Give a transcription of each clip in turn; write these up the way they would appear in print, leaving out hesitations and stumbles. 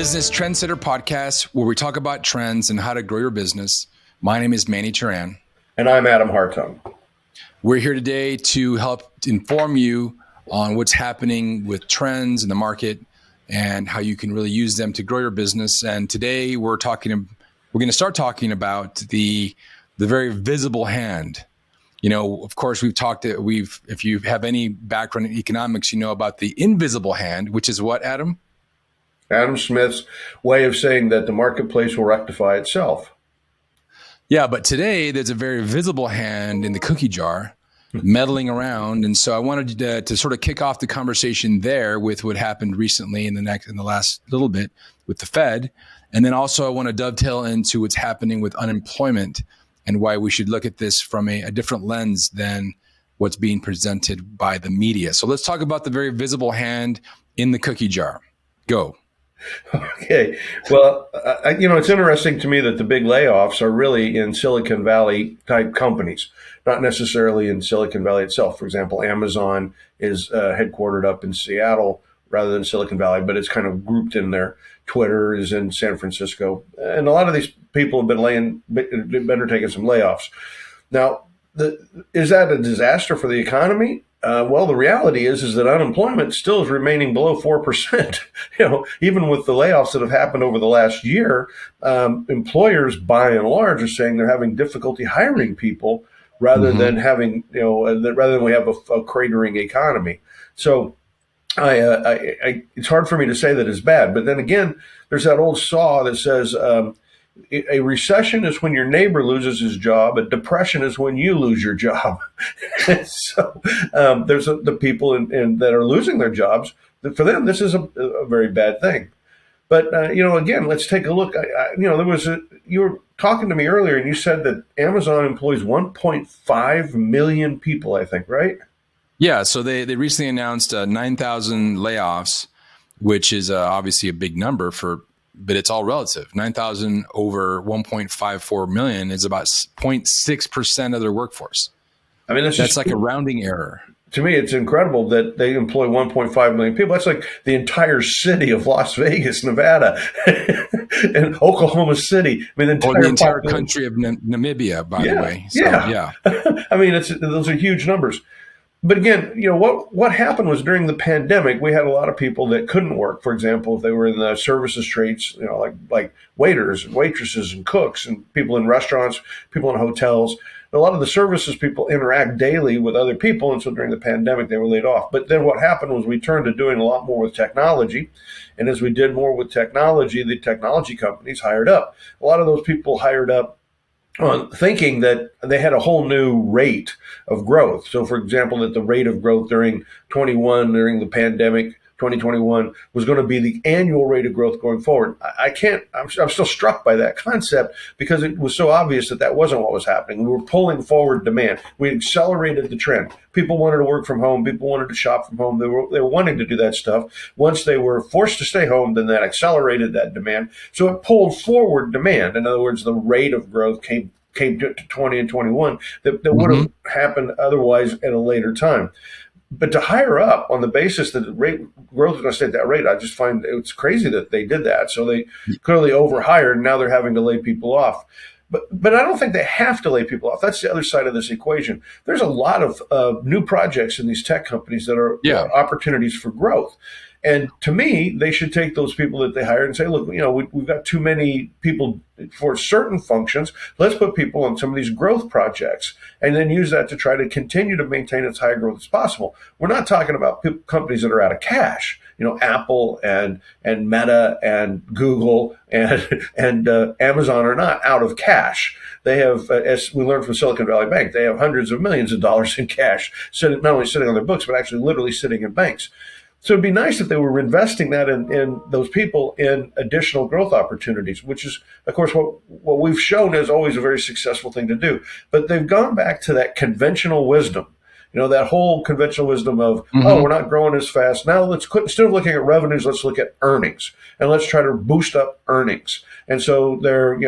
Business Trendsetter podcast, where we talk about trends and how to grow your business. My name is Manny Turan. And I'm Adam Hartung. We're here today to help inform you on what's happening with trends in the market and how you can really use them to grow your business. And today we're going to start talking about the very visible hand. You know, of course, if you have any background in economics, you know about the invisible hand, which is what, Adam? Adam Smith's way of saying that the marketplace will rectify itself. Yeah, but today there's a very visible hand in the cookie jar meddling around. And so I wanted to sort of kick off the conversation there with what happened recently in the last little bit with the Fed. And then also I want to dovetail into what's happening with unemployment and why we should look at this from a different lens than what's being presented by the media. So let's talk about the very visible hand in the cookie jar. Go. Okay. Well, it's interesting to me that the big layoffs are really in Silicon Valley type companies, not necessarily in Silicon Valley itself. For example, Amazon is headquartered up in Seattle rather than Silicon Valley, but it's kind of grouped in there. Twitter is in San Francisco. And a lot of these people have been undertaking some layoffs. Now, is that a disaster for the economy? Well, the reality is that unemployment still is remaining below 4%. Even with the layoffs that have happened over the last year, employers by and large are saying they're having difficulty hiring people rather than having, rather than we have a cratering economy. So it's hard for me to say that it's bad. But then again, there's that old saw that says, a recession is when your neighbor loses his job. A depression is when you lose your job. So there's the people that are losing their jobs. For them, this is a very bad thing. But again, let's take a look. You were talking to me earlier, and you said that Amazon employs 1.5 million people. I think, right? Yeah. So they recently announced 9,000 layoffs, which is obviously a big number but it's all relative. 9,000 over 1.54 million is about 0.6% of their workforce. I mean, that's like a rounding error. To me, it's incredible that they employ 1.5 million people. That's like the entire city of Las Vegas, Nevada, and Oklahoma City. I mean, the entire country of Namibia, by the way. So, yeah. I mean, those are huge numbers. But again, what happened was during the pandemic, we had a lot of people that couldn't work. For example, if they were in the services trades, like waiters and waitresses and cooks and people in restaurants, people in hotels. A lot of the services people interact daily with other people. And so during the pandemic, they were laid off. But then what happened was we turned to doing a lot more with technology. And as we did more with technology, the technology companies hired up. A lot of those people hired up thinking that they had a whole new rate of growth. So, for example, that the rate of growth during the pandemic, 2021, was going to be the annual rate of growth going forward. I'm still struck by that concept because it was so obvious that wasn't what was happening. We were pulling forward demand. We accelerated the trend. People wanted to work from home. People wanted to shop from home. They were wanting to do that stuff. Once they were forced to stay home, then that accelerated that demand. So it pulled forward demand. In other words, the rate of growth came to 20 and 21 that would have happened otherwise at a later time. But to hire up on the basis that the rate growth is going to stay at that rate, I just find it's crazy that they did that. So they clearly overhired, and now they're having to lay people off. But I don't think they have to lay people off. That's the other side of this equation. There's a lot of new projects in these tech companies that are opportunities for growth. And to me, they should take those people that they hired and say, look, we've got too many people for certain functions. Let's put people on some of these growth projects and then use that to try to continue to maintain as high growth as possible. We're not talking about companies that are out of cash. Apple and Meta and Google and Amazon are not out of cash. They have, as we learned from Silicon Valley Bank, they have hundreds of millions of dollars in cash, not only sitting on their books, but actually literally sitting in banks. So it'd be nice if they were investing that in those people in additional growth opportunities, which is, of course, what we've shown is always a very successful thing to do. But they've gone back to that conventional wisdom. That whole conventional wisdom of, oh, Mm-hmm. we're not growing as fast. Now instead of looking at revenues, let's look at earnings and let's try to boost up earnings. And so they're,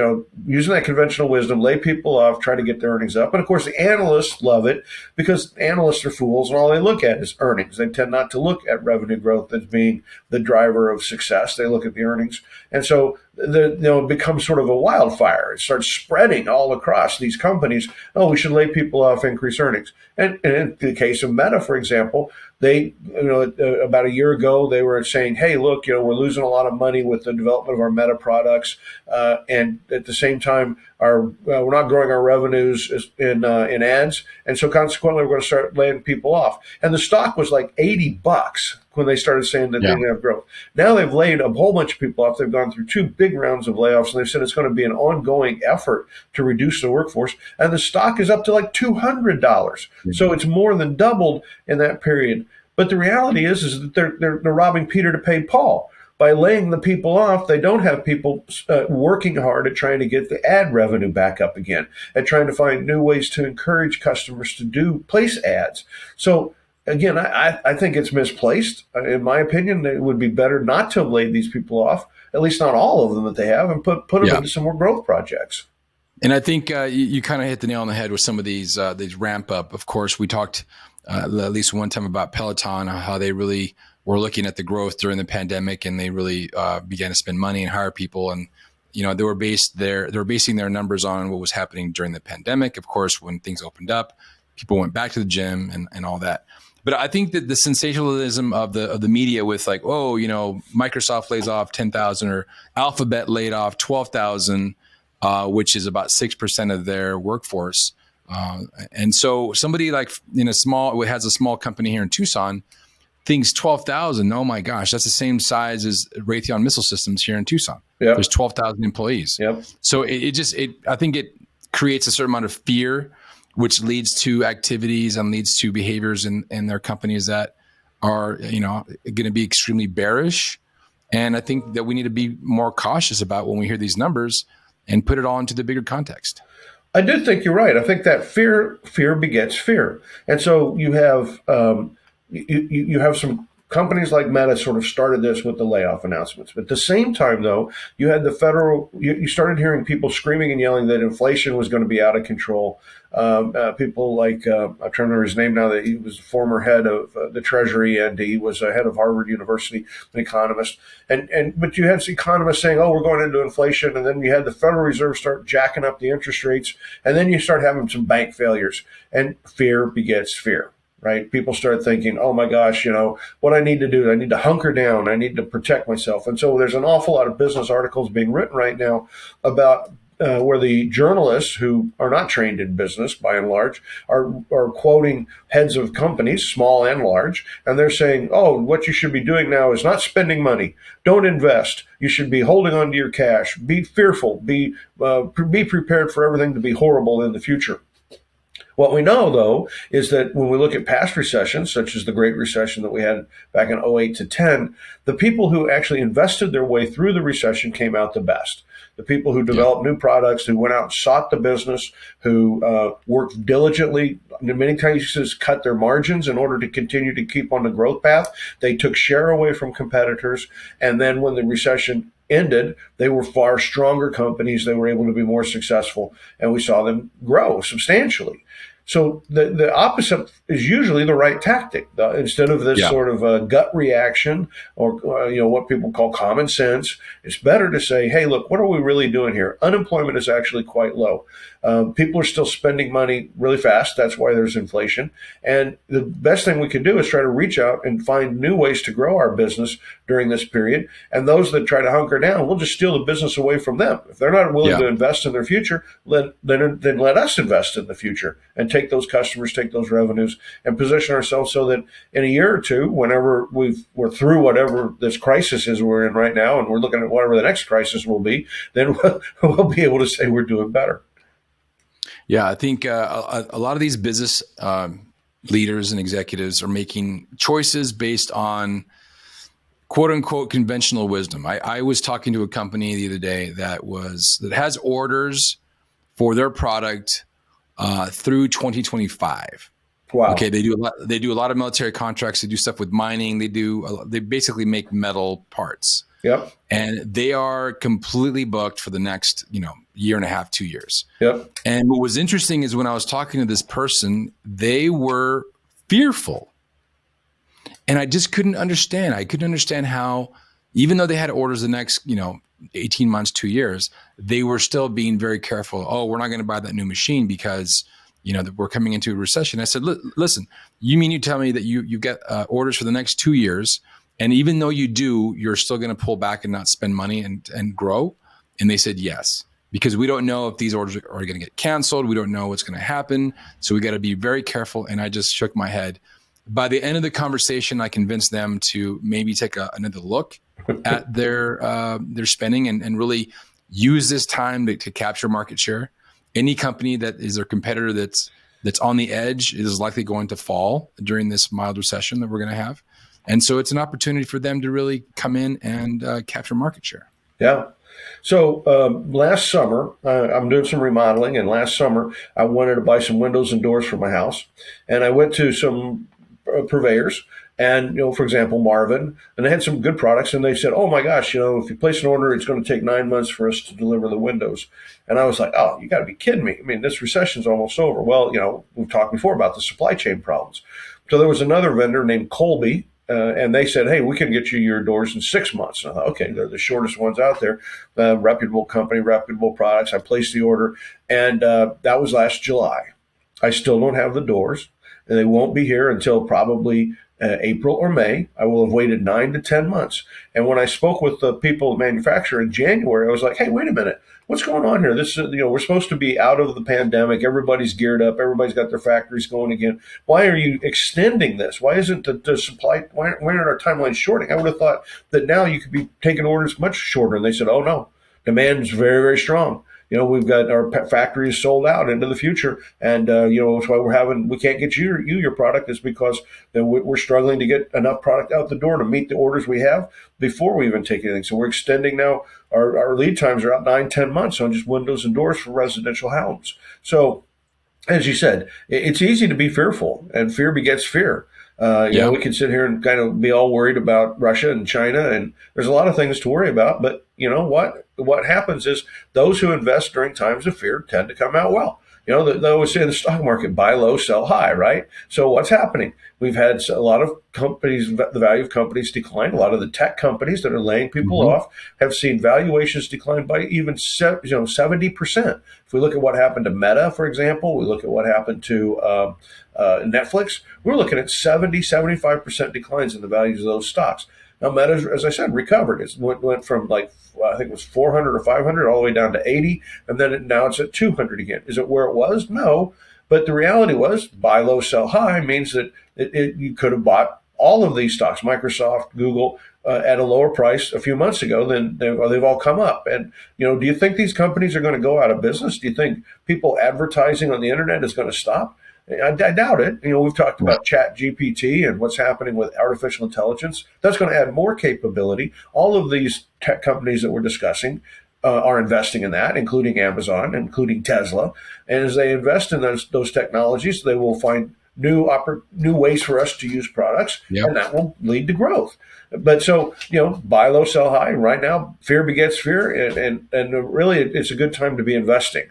using that conventional wisdom, lay people off, try to get their earnings up. And of course, the analysts love it because analysts are fools and all they look at is earnings. They tend not to look at revenue growth as being the driver of success. They look at the earnings. And so it becomes sort of a wildfire. It starts spreading all across these companies. Oh, we should lay people off, increase earnings. And in the case of Meta, for example, they, about a year ago, they were saying, hey, look, we're losing a lot of money with the development of our Meta products. And at the same time, we're not growing our revenues in ads. And so consequently, we're going to start laying people off. And the stock was like $80 when they started saying that they didn't have growth. Now they've laid a whole bunch of people off. They've gone through 2 big rounds of layoffs, and they've said it's going to be an ongoing effort to reduce the workforce. And the stock is up to like $200. Mm-hmm. So it's more than doubled in that period. But the reality is that they're robbing Peter to pay Paul. By laying the people off, they don't have people working hard at trying to get the ad revenue back up again, at trying to find new ways to encourage customers to place ads. So again, I think it's misplaced. In my opinion, it would be better not to have laid these people off, at least not all of them that they have, and put them into some more growth projects. And I think you kind of hit the nail on the head with some of these ramp up. Of course, we talked at least one time about Peloton, how they really were looking at the growth during the pandemic, and they really began to spend money and hire people. And they were basing their numbers on what was happening during the pandemic. Of course, when things opened up, people went back to the gym and all that. But I think that the sensationalism of the media with like, oh, Microsoft lays off 10,000 or Alphabet laid off 12,000, which is about 6% of their workforce. And so somebody like has a small company here in Tucson thinks 12,000. Oh my gosh, that's the same size as Raytheon Missile Systems here in Tucson. Yep. There's 12,000 employees. Yep. So I think it creates a certain amount of fear, which leads to activities and leads to behaviors in their companies that are, going to be extremely bearish. And I think that we need to be more cautious about when we hear these numbers and put it all into the bigger context. I do think you're right. I think that fear begets fear. And so you have, you have some companies like Meta sort of started this with the layoff announcements. But at the same time, though, you had you started hearing people screaming and yelling that inflation was going to be out of control. People like, I'm trying to remember his name now, that he was the former head of the Treasury, and he was a head of Harvard University, an economist. But you had economists saying, oh, we're going into inflation. And then you had the Federal Reserve start jacking up the interest rates. And then you start having some bank failures, and fear begets fear. Right? People start thinking, oh my gosh, what I need to do, I need to hunker down. I need to protect myself. And so there's an awful lot of business articles being written right now about where the journalists, who are not trained in business by and large, are quoting heads of companies, small and large, and they're saying, oh, what you should be doing now is not spending money. Don't invest. You should be holding on to your cash. Be fearful. Be prepared for everything to be horrible in the future. What we know, though, is that when we look at past recessions, such as the Great Recession that we had back in 08 to 10, the people who actually invested their way through the recession came out the best. The people who developed new products, who went out and sought the business, who worked diligently, in many cases cut their margins in order to continue to keep on the growth path. They took share away from competitors. And then when the recession ended, they were far stronger companies. They were able to be more successful, and we saw them grow substantially. So the opposite is usually the right tactic. Instead of this sort of gut reaction or what people call common sense, it's better to say, hey, look, what are we really doing here? Unemployment is actually quite low. People are still spending money really fast. That's why there's inflation. And the best thing we can do is try to reach out and find new ways to grow our business during this period. And those that try to hunker down, we'll just steal the business away from them. If they're not willing to invest in their future, then let us invest in the future and take those customers, take those revenues, and position ourselves so that in a year or two, whenever we're through whatever this crisis is we're in right now, and we're looking at whatever the next crisis will be, then we'll be able to say we're doing better. Yeah, I think a lot of these business leaders and executives are making choices based on quote unquote conventional wisdom. I was talking to a company the other day that has orders for their product through 2025. Wow. Okay, they do a lot. They do a lot of military contracts. They do stuff with mining. They basically make metal parts, Yep. and they are completely booked for the next year and a half, 2 years. Yep. And what was interesting is when I was talking to this person, they were fearful, and I just couldn't understand. I couldn't understand how, even though they had orders the next 18 months, 2 years, they were still being very careful. Oh, we're not going to buy that new machine because that we're coming into a recession. I said, listen, you tell me that you get orders for the next 2 years, and even though you do, you're still going to pull back and not spend money and grow? And they said yes, because we don't know if these orders are going to get canceled. We don't know what's going to happen, so we got to be very careful. And I just shook my head. By the end of the conversation, I convinced them to maybe take another look at their spending and really use this time to capture market share. Any company that is their competitor that's on the edge is likely going to fall during this mild recession that we're going to have. And so it's an opportunity for them to really come in and capture market share. Yeah. So last summer, I'm doing some remodeling, and last summer I wanted to buy some windows and doors for my house, and I went to some purveyors, and for example, Marvin, and they had some good products, and they said, "Oh my gosh, if you place an order, it's going to take 9 months for us to deliver the windows." And I was like, "Oh, you got to be kidding me! I mean, this recession's almost over." Well, we've talked before about the supply chain problems. So there was another vendor named Colby. And they said, "Hey, we can get you your doors in 6 months." And I thought, okay, they're the shortest ones out there. Reputable company, reputable products. I placed the order, and that was last July. I still don't have the doors, and they won't be here until probably April or May. I will have waited 9 to 10 months. And when I spoke with the people at manufacturer in January, I was like, "Hey, wait a minute. What's going on here? This is, we're supposed to be out of the pandemic. Everybody's geared up. Everybody's got their factories going again. Why are you extending this? Why isn't the supply, why aren't our timelines shorting?" I would have thought that now you could be taking orders much shorter. And they said, "Oh, no, demand is very, very strong. We've got our factories sold out into the future. And, that's why we can't get you your product is because we're struggling to get enough product out the door to meet the orders we have before we even take anything. So we're extending now. Our lead times are out 9, 10 months on just windows and doors for residential homes." So as you said, it's easy to be fearful, and fear begets fear. We can sit here and kind of be all worried about Russia and China, and there's a lot of things to worry about. But you know what? What happens is those who invest during times of fear tend to come out well. They always say in the stock market, buy low, sell high, right? So what's happening? We've had a lot of companies, the value of companies decline. A lot of the tech companies that are laying people off have seen valuations decline by even 70%. If we look at what happened to Meta, for example, we look at what happened to Netflix, we're looking at 70-75% declines in the values of those stocks. Now, Meta, as I said, recovered. It went from I think it was 400 or 500 all the way down to 80, and then now it's at 200 again. Is it where it was? No. But the reality was buy low, sell high means that you could have bought all of these stocks, Microsoft, Google, at a lower price a few months ago. Then they've all come up. And, do you think these companies are going to go out of business? Do you think people advertising on the internet is going to stop? I doubt it. We've talked about Chat GPT and what's happening with artificial intelligence. That's going to add more capability. All of these tech companies that we're discussing are investing in that, including Amazon, including Tesla. And as they invest in those technologies, they will find new ways for us to use products, and that will lead to growth. But so, buy low, sell high. Right now, fear begets fear, and really, it's a good time to be investing.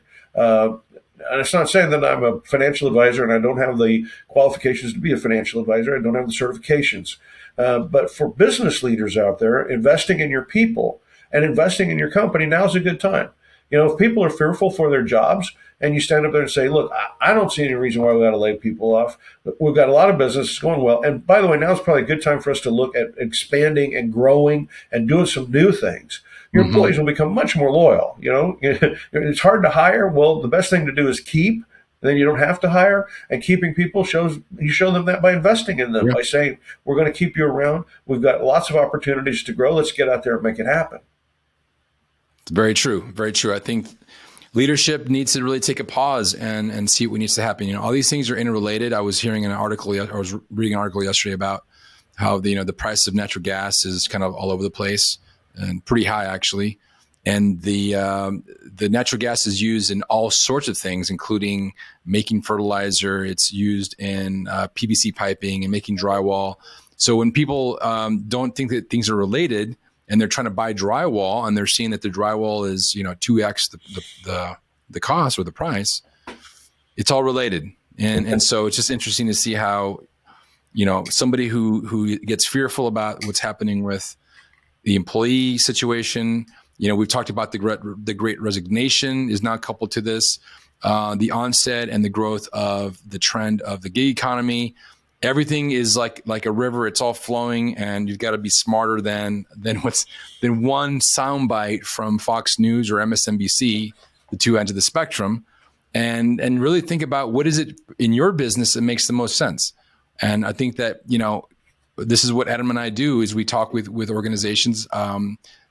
And it's not saying that I'm a financial advisor and I don't have the qualifications to be a financial advisor. I don't have the certifications. But for business leaders out there, investing in your people and investing in your company, now's a good time. If people are fearful for their jobs and you stand up there and say, "Look, I don't see any reason why we got to lay people off. We've got a lot of business going well. And by the way, now's probably a good time for us to look at expanding and growing and doing some new things." Your employees will become much more loyal. It's hard to hire. Well, the best thing to do is keep. Then you don't have to hire. And keeping people you show them that by investing in them, by saying, "We're going to keep you around. We've got lots of opportunities to grow. Let's get out there and make it happen." It's very true. Very true. I think leadership needs to really take a pause and see what needs to happen. All these things are interrelated. I was reading an article yesterday about how the price of natural gas is kind of all over the place and pretty high actually. And the natural gas is used in all sorts of things, including making fertilizer. It's used in PVC piping and making drywall. So when people don't think that things are related, and they're trying to buy drywall, and they're seeing that the drywall is 2x the cost or the price, it's all related. And so it's just interesting to see how somebody who gets fearful about what's happening with the employee situation. We've talked about the great resignation is now coupled to this, the onset and the growth of the trend of the gig economy. Everything is like a river; it's all flowing, and you've got to be smarter than one soundbite from Fox News or MSNBC, the two ends of the spectrum, and really think about what is it in your business that makes the most sense. And I think that this is what Adam and I do: is we talk with organizations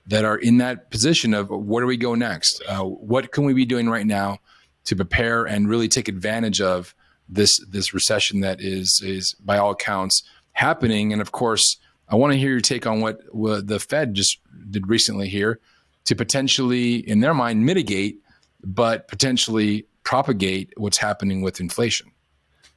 that are in that position of where do we go next? What can we be doing right now to prepare and really take advantage of this recession that is by all accounts happening? And of course, I want to hear your take on what the Fed just did recently here to potentially, in their mind, mitigate, but potentially propagate what's happening with inflation.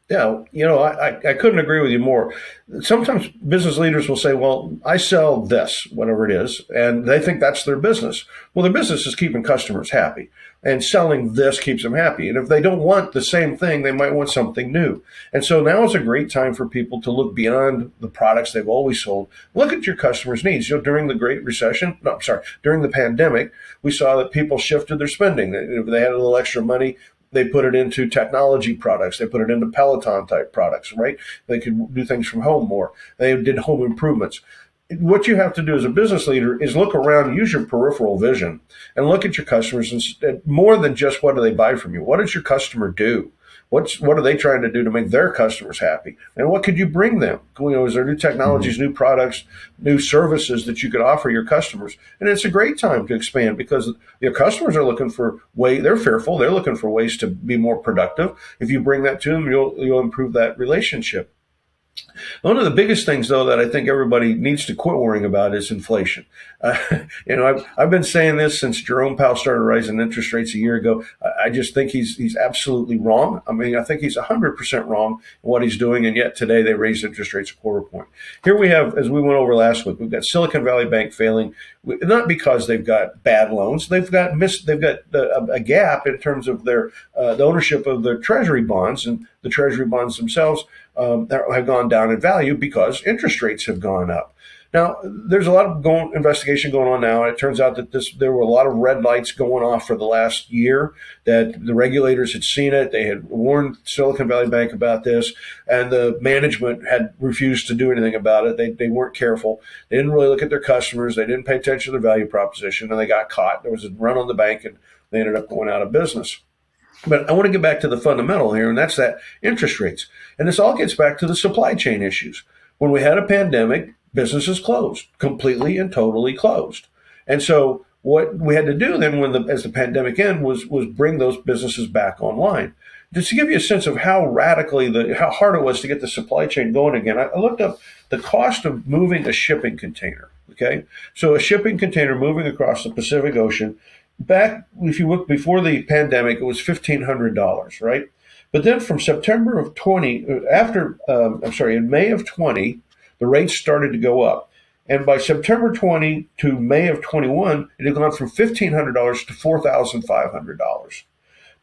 Yeah, I couldn't agree with you more. Sometimes business leaders will say, well, I sell this, whatever it is, and they think that's their business. Well, their business is keeping customers happy, and selling this keeps them happy. And if they don't want the same thing, they might want something new. And so now is a great time for people to look beyond the products they've always sold. Look at your customers' needs. During the during the pandemic, we saw that people shifted their spending. If they had a little extra money, they put it into technology products. They put it into Peloton type products, right? They could do things from home more. They did home improvements. What you have to do as a business leader is look around, use your peripheral vision, and look at your customers and more than just what do they buy from you. What does your customer do? What are they trying to do to make their customers happy? And what could you bring them? Is there new technologies, new products, new services that you could offer your customers? And it's a great time to expand because your customers are looking for they're fearful. They're looking for ways to be more productive. If you bring that to them, you'll improve that relationship. One of the biggest things, though, that I think everybody needs to quit worrying about is inflation. I've been saying this since Jerome Powell started raising interest rates a year ago. I just think he's absolutely wrong. I mean, I think he's 100% wrong in what he's doing, and yet today they raised interest rates a quarter point. Here we have, as we went over last week, we've got Silicon Valley Bank failing, not because they've got bad loans. They've got a gap in terms of their the ownership of their treasury bonds, and the treasury bonds themselves have gone down in value because interest rates have gone up. Now, there's a lot of investigation going on now. And it turns out that there were a lot of red lights going off for the last year, that the regulators had seen it. They had warned Silicon Valley Bank about this, and the management had refused to do anything about it. They weren't careful. They didn't really look at their customers. They didn't pay attention to their value proposition, and they got caught. There was a run on the bank, and they ended up going out of business. But I want to get back to the fundamental here, and that's that interest rates. And this all gets back to the supply chain issues. When we had a pandemic, businesses closed, completely and totally closed. And so what we had to do then as the pandemic ended was bring those businesses back online. Just to give you a sense of how how hard it was to get the supply chain going again, I looked up the cost of moving a shipping container. Okay. So a shipping container moving across the Pacific Ocean, back, if you look before the pandemic, it was $1,500, right? But then from September of 20, in May of 20, the rates started to go up. And by September 20 to May of 21, it had gone from $1,500 to $4,500.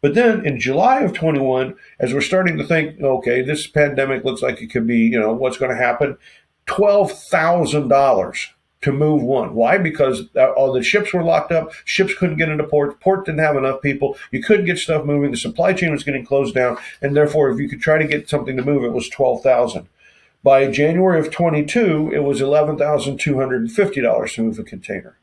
But then in July of 21, as we're starting to think, okay, this pandemic looks like it could be, what's going to happen, $12,000 to move one. Why? Because all the ships were locked up. Ships couldn't get into port. Port didn't have enough people. You couldn't get stuff moving. The supply chain was getting closed down. And therefore, if you could try to get something to move, it was $12,000. By January of 22, it was $11,250 to move a container.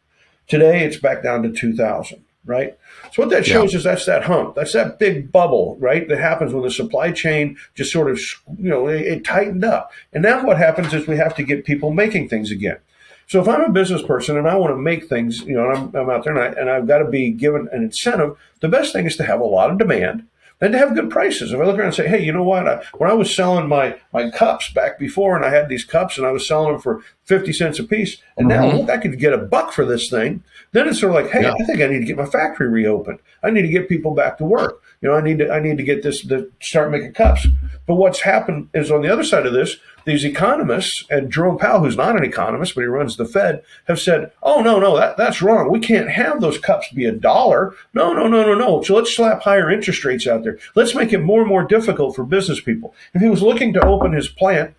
Today, it's back down to $2,000, right? So what that shows is that's that hump. That's that big bubble, right, that happens when the supply chain just sort of, it tightened up. And now what happens is we have to get people making things again. So if I'm a business person and I want to make things, and I'm out there and I've got to be given an incentive, the best thing is to have a lot of demand, then to have good prices. If I look around and say, hey, you know what? When I was selling my cups back before, and I had these cups and I was selling them for 50 cents a piece, and now look, I could get $1 for this thing. Then it's sort of like, hey, I think I need to get my factory reopened. I need to get people back to work. I need to get this to start making cups. But what's happened is on the other side of this, these economists, and Jerome Powell, who's not an economist, but he runs the Fed, have said, oh, no, that's wrong. We can't have those cups be $1. No. So let's slap higher interest rates out there. Let's make it more and more difficult for business people. If he was looking to open his plant,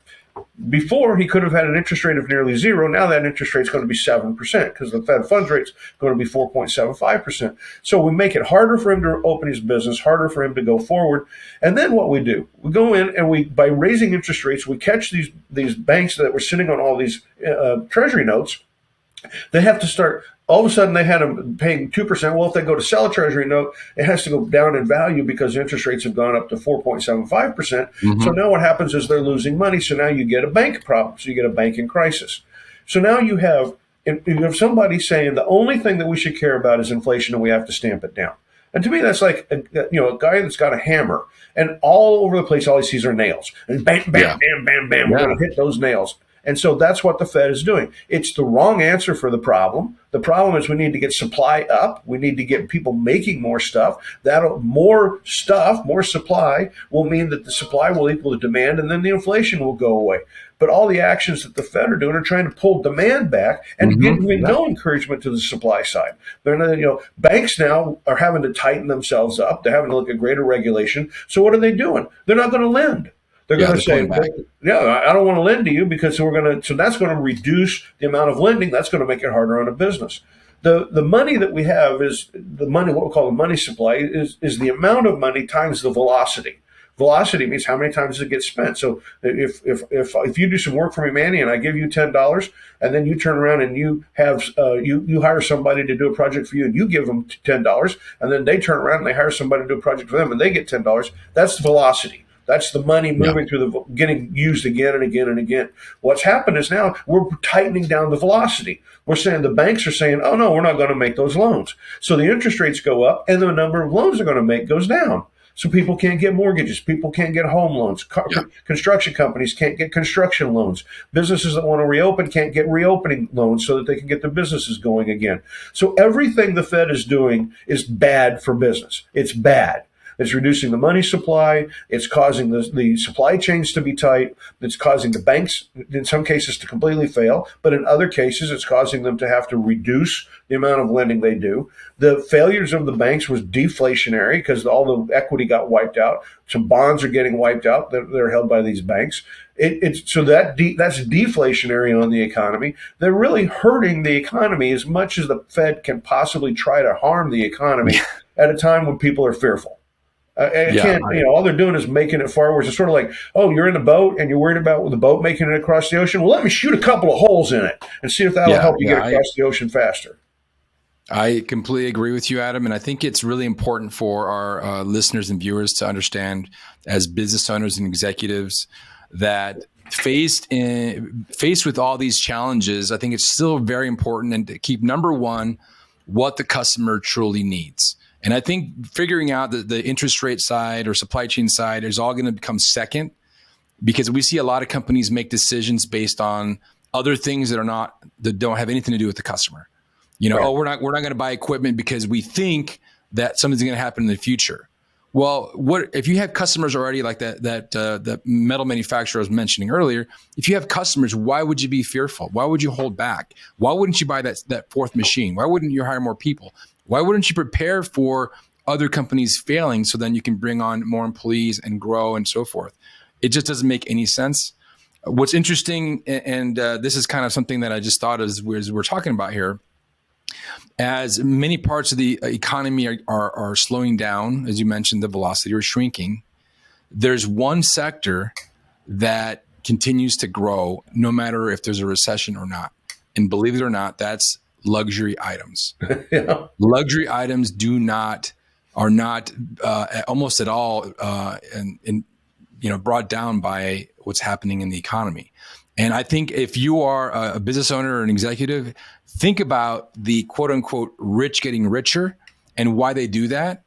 before, he could have had an interest rate of nearly zero. Now that interest rate is going to be 7% because the Fed funds rate is going to be 4.75%. So we make it harder for him to open his business, harder for him to go forward. And then what we do, we go in and by raising interest rates, we catch these banks that were sitting on all these treasury notes. They have to start. All of a sudden, they had them paying 2%. Well, if they go to sell a treasury note, it has to go down in value because interest rates have gone up to 4.75%. So now what happens is they're losing money. So now you get a bank problem. So you get a banking crisis. So now you have somebody saying the only thing that we should care about is inflation and we have to stamp it down. And to me, that's like a guy that's got a hammer and all over the place, all he sees are nails. And bam, bam, bam, bam, bam, we're going to hit those nails. And so that's what the Fed is doing. It's the wrong answer for the problem. The problem is we need to get supply up. We need to get people making more stuff. More supply will mean that the supply will equal the demand, and then the inflation will go away. But all the actions that the Fed are doing are trying to pull demand back and giving no encouragement to the supply side. Banks now are having to tighten themselves up. They're having to look at greater regulation. So what are they doing? They're not going to lend. They're going to say, I don't want to lend to you because so that's going to reduce the amount of lending. That's going to make it harder on a business. The money that we have is the money, what we call the money supply, is the amount of money times the velocity. Velocity means how many times it gets spent. So if you do some work for me, Manny, and I give you $10, and then you turn around and you have you hire somebody to do a project for you, and you give them $10, and then they turn around and they hire somebody to do a project for them, and they get $10. That's the velocity. That's the money moving through getting used again and again and again. What's happened is now we're tightening down the velocity. We're saying the banks are saying, oh, no, we're not going to make those loans. So the interest rates go up and the number of loans they're going to make goes down. So people can't get mortgages. People can't get home loans. Construction companies can't get construction loans. Businesses that want to reopen can't get reopening loans so that they can get their businesses going again. So everything the Fed is doing is bad for business. It's bad. It's reducing the money supply. It's causing the supply chains to be tight. It's causing the banks, in some cases, to completely fail. But in other cases, it's causing them to have to reduce the amount of lending they do. The failures of the banks was deflationary because all the equity got wiped out. Some bonds are getting wiped out that are held by these banks. That's deflationary on the economy. They're really hurting the economy as much as the Fed can possibly try to harm the economy at a time when people are fearful. All they're doing is making it far worse. It's sort of like, oh, you're in a boat and you're worried about the boat making it across the ocean. Well, let me shoot a couple of holes in it and see if that'll help you get across the ocean faster. I completely agree with you, Adam. And I think it's really important for our listeners and viewers to understand as business owners and executives that faced with all these challenges, I think it's still very important and to keep number one, what the customer truly needs. And I think figuring out the interest rate side or supply chain side is all going to become second because we see a lot of companies make decisions based on other things that don't have anything to do with the customer. We're not going to buy equipment because we think that something's going to happen in the future. Well, what if you have customers already like that metal manufacturer I was mentioning earlier? If you have customers, why would you be fearful? Why would you hold back? Why wouldn't you buy that fourth machine? Why wouldn't you hire more people? Why wouldn't you prepare for other companies failing so then you can bring on more employees and grow and so forth? It just doesn't make any sense. What's interesting, and this is kind of something that I just thought as we're talking about here, as many parts of the economy are slowing down, as you mentioned, the velocity or shrinking, there's one sector that continues to grow no matter if there's a recession or not. And believe it or not, that's luxury items. Luxury items are not almost at all brought down by what's happening in the economy. And I think if you are a business owner or an executive, think about the quote unquote rich getting richer and why they do that.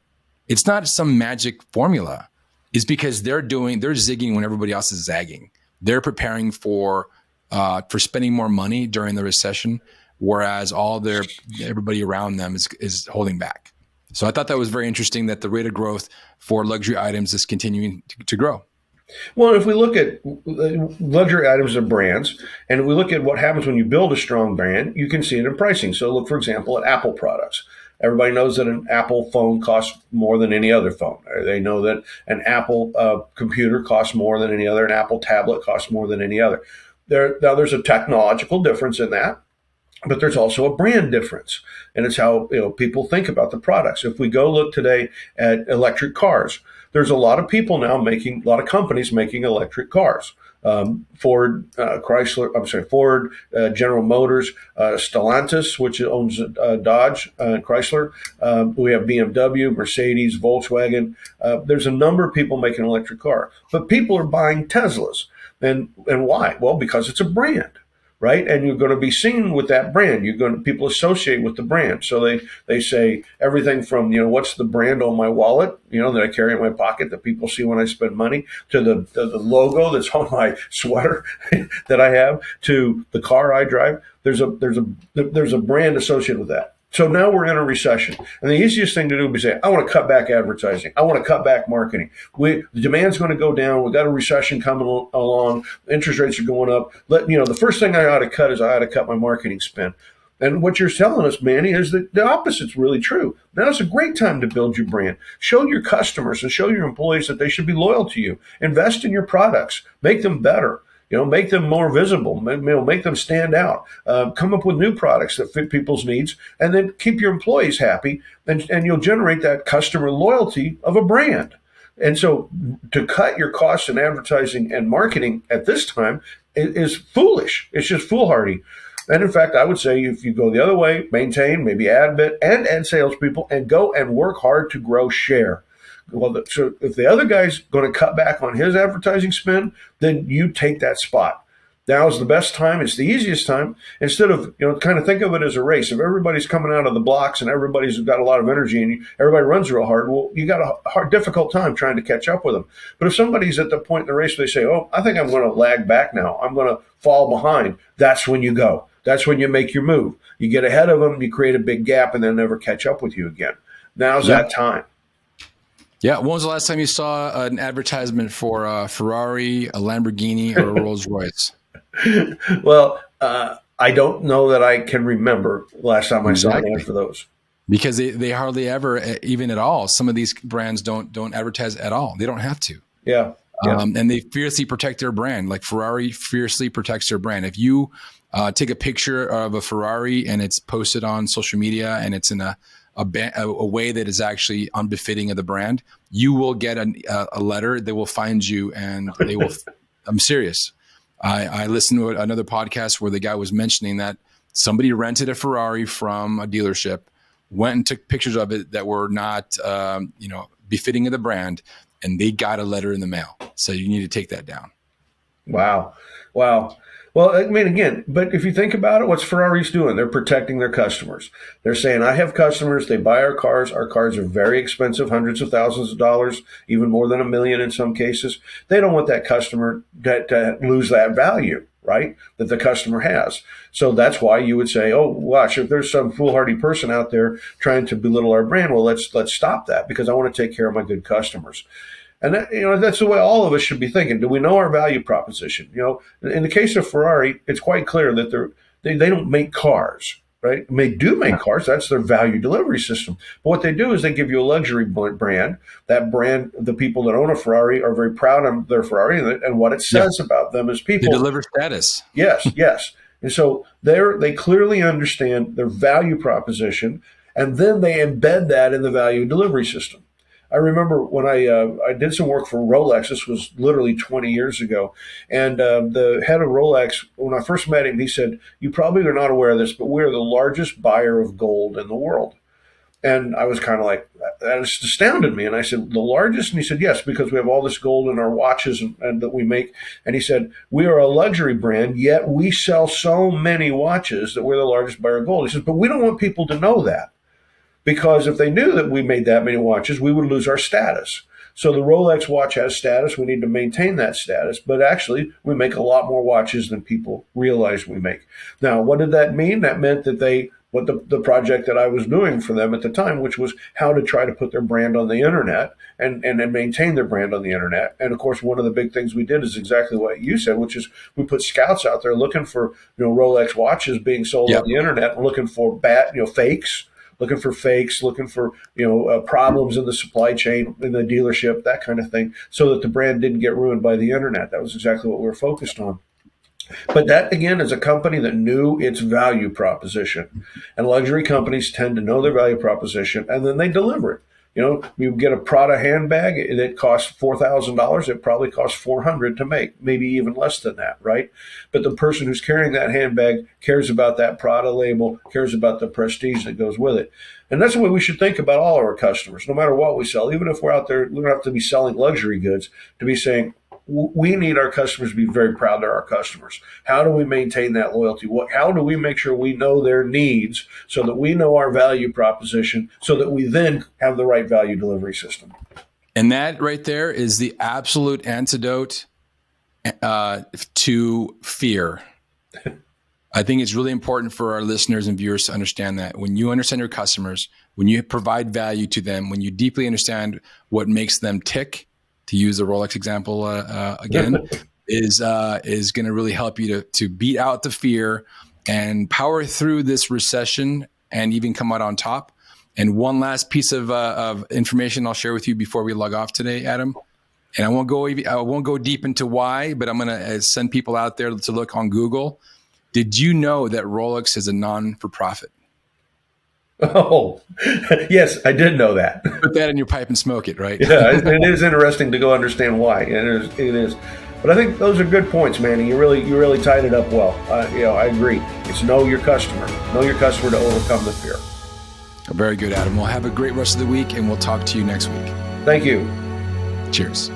it's not some magic formula. It's because they're zigging when everybody else is zagging. They're preparing for spending more money during the recession, whereas everybody around them is holding back. So I thought that was very interesting that the rate of growth for luxury items is continuing to grow. Well, if we look at luxury items and brands, and if we look at what happens when you build a strong brand, you can see it in pricing. So look, for example, at Apple products. Everybody knows that an Apple phone costs more than any other phone. They know that an Apple computer costs more than any other. An Apple tablet costs more than any other. Now, there's a technological difference in that, but there's also a brand difference, and it's how people think about the products. If we go look today at electric cars, there's a lot of people now a lot of companies making electric cars. Ford, General Motors, Stellantis, which owns Dodge, Chrysler. We have BMW, Mercedes, Volkswagen. There's a number of people making an electric car, but people are buying Teslas. And why? Well, because it's a brand. Right, and you're going to be seen with that brand. People associate with the brand, so they say everything from what's the brand on my wallet, that I carry in my pocket that people see when I spend money, to the logo that's on my sweater that I have, to the car I drive. There's a brand associated with that. So now we're in a recession, and the easiest thing to do would be say, I want to cut back advertising. I want to cut back marketing. The demand's going to go down. We've got a recession coming along. Interest rates are going up. The first thing I ought to cut is I ought to cut my marketing spend. And what you're telling us, Manny, is that the opposite's really true. Now's a great time to build your brand. Show your customers and show your employees that they should be loyal to you. Invest in your products. Make them better. Make them more visible, make them stand out, come up with new products that fit people's needs, and then keep your employees happy, and you'll generate that customer loyalty of a brand. And so to cut your costs in advertising and marketing at this time is foolish. It's just foolhardy. And in fact, I would say if you go the other way, maintain, maybe add a bit, and add salespeople, and go and work hard to grow share. Well, so if the other guy's going to cut back on his advertising spend, then you take that spot. Now is the best time. It's the easiest time. Instead of, kind of think of it as a race. If everybody's coming out of the blocks and everybody's got a lot of energy and everybody runs real hard, well, you got a difficult time trying to catch up with them. But if somebody's at the point in the race where they say, oh, I think I'm going to lag back now, I'm going to fall behind, that's when you go. That's when you make your move. You get ahead of them, you create a big gap, and they'll never catch up with you again. Now's that time. Yeah. When was the last time you saw an advertisement for a Ferrari, a Lamborghini, or a Rolls Royce? Well, I don't know that I can remember the last time I saw an ad for those. Because they hardly ever, even at all. Some of these brands don't advertise at all. They don't have to. Yeah. And they fiercely protect their brand. Like Ferrari fiercely protects their brand. If you take a picture of a Ferrari and it's posted on social media and it's in a way that is actually unbefitting of the brand, you will get a letter. They will find you, and they will. I'm serious. I listened to another podcast where the guy was mentioning that somebody rented a Ferrari from a dealership, went and took pictures of it that were not, befitting of the brand, and they got a letter in the mail. So you need to take that down. Wow. Well, I mean, again, but if you think about it, what's Ferrari's doing? They're protecting their customers. They're saying, I have customers, they buy our cars. Our cars are very expensive, hundreds of thousands of dollars, even more than $1 million in some cases. They don't want that customer to lose that value, right, that the customer has. So that's why you would say, oh, watch, if there's some foolhardy person out there trying to belittle our brand, well, let's stop that, because I want to take care of my good customers. And that, that's the way all of us should be thinking. Do we know our value proposition? In the case of Ferrari, it's quite clear that they don't make cars, right? And they do make cars. That's their value delivery system. But what they do is they give you a luxury brand. That brand, the people that own a Ferrari are very proud of their Ferrari and what it says about them as people. They deliver status. Yes. And so they clearly understand their value proposition, and then they embed that in the value delivery system. I remember when I did some work for Rolex. This was literally 20 years ago. And the head of Rolex, when I first met him, he said, you probably are not aware of this, but we're the largest buyer of gold in the world. And I was kind of like, that just astounded me. And I said, the largest? And he said, yes, because we have all this gold in our watches and that we make. And he said, we are a luxury brand, yet we sell so many watches that we're the largest buyer of gold. He said, but we don't want people to know that. because if they knew that we made that many watches, we would lose our status. So the Rolex watch has status. We need to maintain that status. But actually, we make a lot more watches than people realize we make. Now, what did that mean? That meant that the project that I was doing for them at the time, which was how to try to put their brand on the internet and maintain their brand on the internet. And of course, one of the big things we did is exactly what you said, which is we put scouts out there looking for, Rolex watches being sold on the internet, looking for fakes. Looking for problems in the supply chain, in the dealership, that kind of thing, so that the brand didn't get ruined by the internet. That was exactly what we were focused on. But that, again, is a company that knew its value proposition. And luxury companies tend to know their value proposition, and then they deliver it. You get a Prada handbag that costs $4,000. It probably costs $400 to make, maybe even less than that, right? But the person who's carrying that handbag cares about that Prada label, cares about the prestige that goes with it. And that's the way we should think about all of our customers, no matter what we sell. Even if we're out there, we don't have to be selling luxury goods, to be saying, we need our customers to be very proud to our customers. How do we maintain that loyalty? How do we make sure we know their needs so that we know our value proposition so that we then have the right value delivery system? And that right there is the absolute antidote to fear. I think it's really important for our listeners and viewers to understand that when you understand your customers, when you provide value to them, when you deeply understand what makes them tick, to use the Rolex example again, is going to really help you to beat out the fear and power through this recession and even come out on top. And one last piece of information I'll share with you before we log off today, Adam. And I won't go deep into why, but I'm going to send people out there to look on Google. Did you know that Rolex is a non-for-profit? Oh, yes, I did know that. Put that in your pipe and smoke it, right? Yeah, it is interesting to go understand why. It is. But I think those are good points, Manny. You really tied it up well. I agree. It's know your customer. Know your customer to overcome the fear. Very good, Adam. Well, have a great rest of the week, and we'll talk to you next week. Thank you. Cheers.